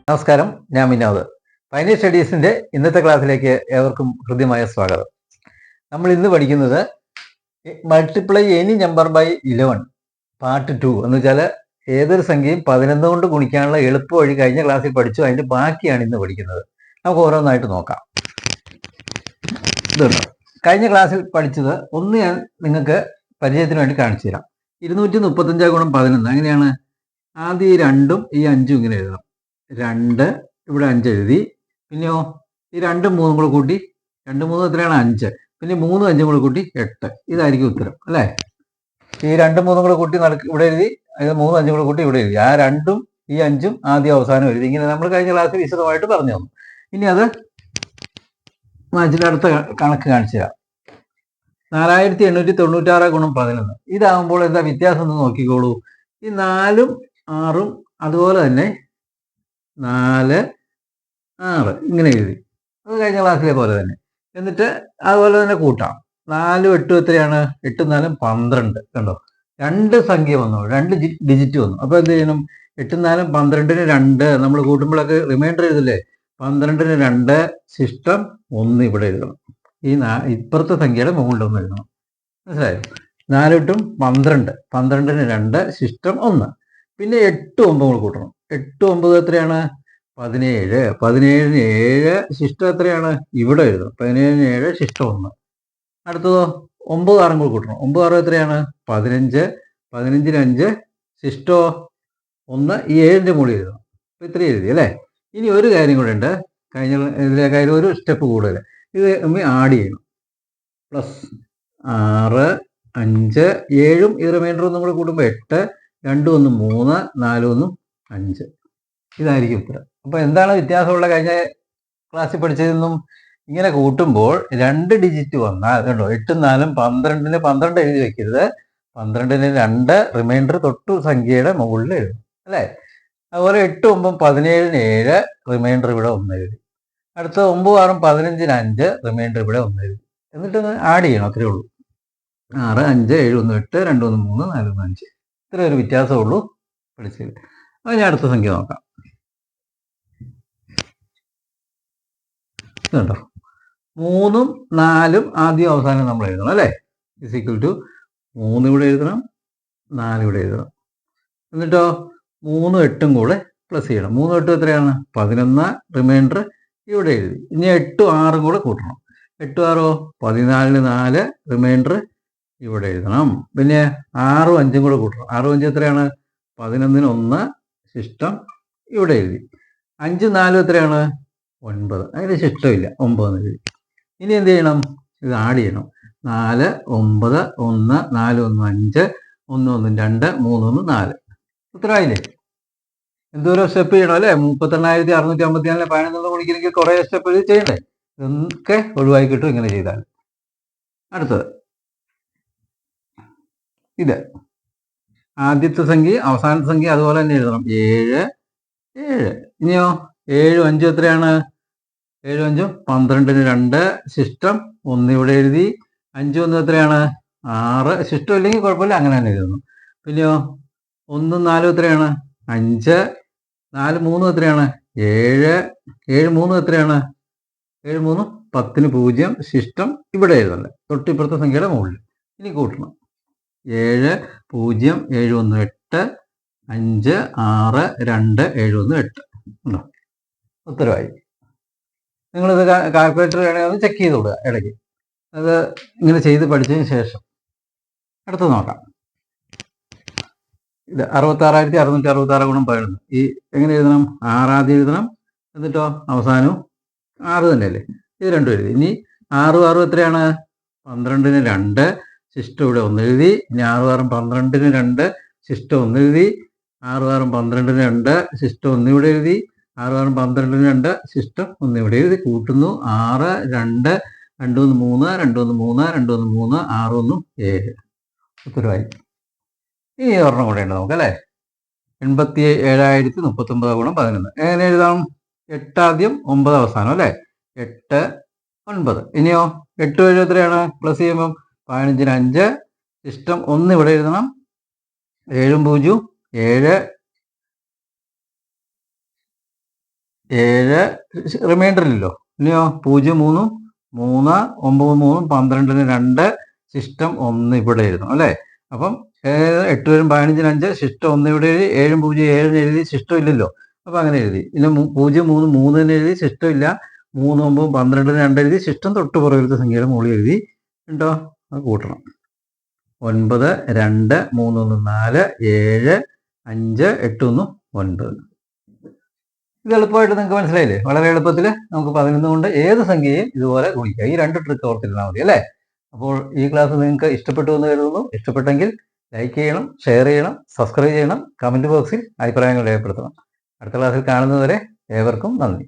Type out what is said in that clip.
നമസ്കാരം, ഞാൻ വിനോദ്. പൈനീർ സ്റ്റഡീസിന്റെ ഇന്നത്തെ ക്ലാസ്സിലേക്ക് ഏവർക്കും ഹൃദ്യമായ സ്വാഗതം. നമ്മൾ ഇന്ന് പഠിക്കുന്നത് multiply any number by 11 part 2 എന്ന് വെച്ചാൽ ഏതൊരു സംഖ്യയും 11 കൊണ്ട് ഗുണിക്കാനുള്ള എളുപ്പ വഴി കഴിഞ്ഞ ക്ലാസ്സിൽ പഠിച്ചു. അതിന്റെ ബാക്കിയാണ് ഇന്ന് പഠിക്കുന്നത്. നമുക്ക് ഓരോന്നായിട്ട് നോക്കാം. ഇതുണ്ട്, കഴിഞ്ഞ ക്ലാസ്സിൽ പഠിച്ചത് ഒന്ന് ഞാൻ നിങ്ങൾക്ക് പരിചയത്തിന് വേണ്ടി കാണിച്ചു തരാം. 235 ഗുണം 11 എങ്ങനെയാണ്? ആദ്യം ഈ 2ഉം ഈ 5ഉം ഇങ്ങനെ എഴുതണം. 2 ഇവിടെ 5 എഴുതി. പിന്നെയോ ഈ 2ഉം 3ഉം കൂടെ കൂട്ടി 2 3 എത്രയാണ്? 5. പിന്നെ 3 5ഉം കൂടെ കൂട്ടി 8. ഇതായിരിക്കും ഉത്തരം അല്ലേ? ഈ 2 3 കൂടെ കൂട്ടി ഇവിടെ എഴുതി, 3 5 കൂടെ കൂട്ടി ഇവിടെ എഴുതി. ആ 2ഉം ഈ 5ഉം ആദ്യം അവസാനം എഴുതി. ഇങ്ങനെ നമ്മൾ കഴിഞ്ഞ ക്ലാസ്സിൽ വിശദമായിട്ട് പറഞ്ഞു തന്നു. ഇനി അത് മാച്ചിന്റെ അടുത്ത കണക്ക് കാണിച്ചു തരാം. 4896 ഗുണം 11. ഇതാകുമ്പോൾ എന്താ വ്യത്യാസം എന്ന് നോക്കിക്കോളൂ. ഈ 4ഉം 6ഉം അതുപോലെ തന്നെ 4 6 ഇങ്ങനെ എഴുതി. അത് കഴിഞ്ഞ ക്ലാസ്സിലെ പോലെ തന്നെ. എന്നിട്ട് അതുപോലെ തന്നെ കൂട്ടാം. 4 8 എത്രയാണ്? 8 4 12. കണ്ടോ, 2 സംഖ്യ വന്നു, 2 ഡിജിറ്റ് വന്നു. അപ്പൊ എന്ത് ചെയ്യണം? 8 4 12ന് 2 നമ്മൾ കൂട്ടുമ്പോഴൊക്കെ റിമൈൻഡർ എഴുതില്ലേ? 12ന് 2 ശിഷ്ടം 1 ഇവിടെ എഴുതണം. ഈ ഇപ്പുറത്തെ സംഖ്യയുടെ മുകളിൽ 1 എഴുതണം. മനസ്സിലായോ? 4 8 12, 12ന് 2 ശിഷ്ടം 1. പിന്നെ 8 9 കൂടെ കൂട്ടണം. 8 9 എത്രയാണ്? 17. 17ന് 7 ശിഷ്ടം എത്രയാണ്? ഇവിടെ എഴുതണം. 17ന് 7 ശിഷ്ടം 1. അടുത്തതോ 9 6 കൂടെ കൂട്ടണം. 9 6 എത്രയാണ്? 15. 15ന് 5 ശിഷ്ടോ 1. ഈ 7ന്റെ മുകളിൽ എഴുതണം. അപ്പൊ ഇത്ര എഴുതി അല്ലേ? ഇനി ഒരു കാര്യം കൂടെ ഉണ്ട്. കഴിഞ്ഞ ഇതിലേക്കായാലും ഒരു സ്റ്റെപ്പ് കൂടുതൽ. ഇത് ആഡ് ചെയ്യണം. പ്ലസ് 6 5 7ഉം ഈ റിമൈൻഡർ ഒന്നും കൂടെ കൂട്ടുമ്പോൾ 8 2 1 3 4 1 5. ഇതായിരിക്കും ഉത്തരം. അപ്പൊ എന്താണ് വ്യത്യാസമുള്ള കഴിഞ്ഞ ക്ലാസ്സിൽ പഠിച്ചതെന്നും? ഇങ്ങനെ കൂട്ടുമ്പോൾ 2 ഡിജിറ്റ് വന്നാൽ കണ്ടോ, 8 4 12ന് 12 എഴുതി വെക്കരുത്. 12ന് 2 റിമൈൻഡർ തൊട്ടു സംഖ്യയുടെ മുകളിൽ എഴുതും അല്ലേ? അതുപോലെ 8 9 17ന് 7 റിമൈൻഡർ ഇവിടെ 1 എഴുതി. അടുത്ത 9 6 15ന് 5 റിമൈൻഡർ ഇവിടെ 1 എഴുതി. എന്നിട്ട് ആഡ് ചെയ്യണം. അത്രേ ഉള്ളൂ. 6 5 7 1 8 2 1 3 4 1 5. ഇത്ര ഒരു വ്യത്യാസമുള്ളൂ പഠിച്ചത്. അത് ഞാൻ അടുത്ത സംഖ്യ നോക്കാം. കണ്ടോ, 3ഉം 4ഉം ആദ്യം അവസാനം നമ്മൾ എഴുതണം അല്ലേ? ഇസ് ഈക്വൽ ടു 3 ഇവിടെ എഴുതണം, 4 ഇവിടെ എഴുതണം. എന്നിട്ടോ 3 8ഉം കൂടെ പ്ലസ് ചെയ്യണം. 3 8 എത്രയാണ്? 11. റിമൈൻഡർ ഇവിടെ എഴുതി. ഇനി 8 6ഉം കൂടെ കൂട്ടണം. 8 6 14ന് 4 റിമൈൻഡർ ഇവിടെ എഴുതണം. പിന്നെ 6 5ഉം കൂടെ കൂട്ടണം. 6 5 എത്രയാണ്? 11ന് 1 ശിഷ്ടം ഇവിടെ എഴുതി. 5 4 എത്രയാണ്? 9. അതിന് ശിഷ്ടമില്ല, 9 എന്ന് എഴുതി. ഇനി എന്ത് ചെയ്യണം? ഇത് ആഡ് ചെയ്യണം. 4 9 1 4 1 5 1 1 2 3 1 4. ഉത്തരമായില്ലേ? എന്തോരോ സ്റ്റെപ്പ് ചെയ്യണം അല്ലേ? 38,654 11 കുടിക്കണമെങ്കിൽ കുറെ സ്റ്റെപ്പ് എഴുതി ചെയ്യണ്ടേ? ഇതൊക്കെ ഒഴിവായി കിട്ടും ഇങ്ങനെ ചെയ്താൽ. അടുത്തത് ഇത് ആദ്യത്തെ സംഖ്യ അവസാനത്തെ സംഖ്യ അതുപോലെ തന്നെ എഴുതണം. 7 7. ഇനിയോ 7 5 എത്രയാണ്? 7 5 12ന് 2 ശിഷ്ടം 1 ഇവിടെ എഴുതി. 5 1 എത്രയാണ്? 6. ശിഷ്ടം ഇല്ലെങ്കിൽ കുഴപ്പമില്ല, അങ്ങനെ തന്നെ എഴുതുന്നു. പിന്നെയോ 1 4 എത്രയാണ്? 5. 4 3 എത്രയാണ്? 7. 7 3 എത്രയാണ്? 7 3 10ന് 0 ശിഷ്ടം ഇവിടെ എഴുതല്ലേ, തൊട്ടിപ്പുറത്തെ സംഖ്യയുടെ മുകളിൽ. ഇനി കൂട്ടണം. 7 0 7 1 8 5 6 2 7 1 8 ഉണ്ടോ? ഉത്തരവായി. നിങ്ങളിത് കാൽക്കുലേറ്റർ വേണമെങ്കിൽ ഒന്ന് ചെക്ക് ചെയ്ത് വിടുക ഇടയ്ക്ക്. അത് ഇങ്ങനെ ചെയ്ത് പഠിച്ചതിന് ശേഷം അടുത്ത് നോക്കാം. ഇത് 66,666 ഗുണം 11. ഈ എങ്ങനെ എഴുതണം? 6 ആദ്യം എഴുതണം, എന്നിട്ടോ അവസാനവും 6 തന്നെയല്ലേ? ഇത് രണ്ടും എഴുതി. ഇനി 6 6 എത്രയാണ്? 12ന് 2 ശിഷ്ടം ഇവിടെ 1 എഴുതി. ഇനി 6 6 12ന് 2 ശിഷ്ടം 1 എഴുതി. 6 6 12ന് 2 ശിഷ്ടം 1 ഇവിടെ എഴുതി. 6 6 12ന് 2 ശിഷ്ടം 1 ഇവിടെ എഴുതി. കൂട്ടുന്നു. 6 2 2 1 3 2 1 3 2 1 3 6 1 7. ഉത്തരവായി. ഇനി ഒരെണ്ണം കൂടെ ഉണ്ട് നമുക്ക് അല്ലേ? 87,039 ഗുണം 11. എങ്ങനെ എഴുതാം? 8 ആദ്യം 9 അവസാനം അല്ലേ? 8 9. ഇനിയോ 8 7 എത്രയാണ്? പ്ലസ് ചെയ്യുമ്പം 15ന് 5 ശിഷ്ടം 1 ഇവിടെ എഴുതണം. 7 0 7 7 റിമൈൻഡറില്ലല്ലോ. ഇനിയോ 0 3 3 9 3 12 2 ശിഷ്ടം 1 ഇവിടെ എഴുതും അല്ലേ. അപ്പം 8 വരും 15 5 ശിഷ്ടം 1 ഇവിടെ എഴുതി 7 0 7 എഴുതി ശിഷ്ടം ഇല്ലല്ലോ. അപ്പം അങ്ങനെ എഴുതി. പിന്നെ 0 3 3 എഴുതി ശിഷ്ടം ഇല്ല. 3 9 12 2 എഴുതി ശിഷ്ടം തൊട്ട് പുറകിലത്തെ സംഖ്യയുടെ മുകളിൽ എഴുതി ഉണ്ടോ. അത് കൂട്ടണം. 9 2 3 1 4 7 5 8 1 9. ഇത് എളുപ്പമായിട്ട് നിങ്ങൾക്ക് മനസ്സിലായില്ലേ. വളരെ എളുപ്പത്തിൽ നമുക്ക് 11 കൊണ്ട് ഏത് സംഖ്യയും ഇതുപോലെ ഗുണിക്കാം. ഈ 2 ട്രിക്ക് ഓർത്തിരുന്നാൽ മതി അല്ലേ. അപ്പോൾ ഈ ക്ലാസ് നിങ്ങൾക്ക് ഇഷ്ടപ്പെട്ടു എന്ന് കരുതുന്നു. ഇഷ്ടപ്പെട്ടെങ്കിൽ ലൈക്ക് ചെയ്യണം, ഷെയർ ചെയ്യണം, സബ്സ്ക്രൈബ് ചെയ്യണം, കമന്റ് ബോക്സിൽ അഭിപ്രായങ്ങൾ രേഖപ്പെടുത്തണം. അടുത്ത ക്ലാസ്സിൽ കാണുന്നതുവരെ ഏവർക്കും നന്ദി.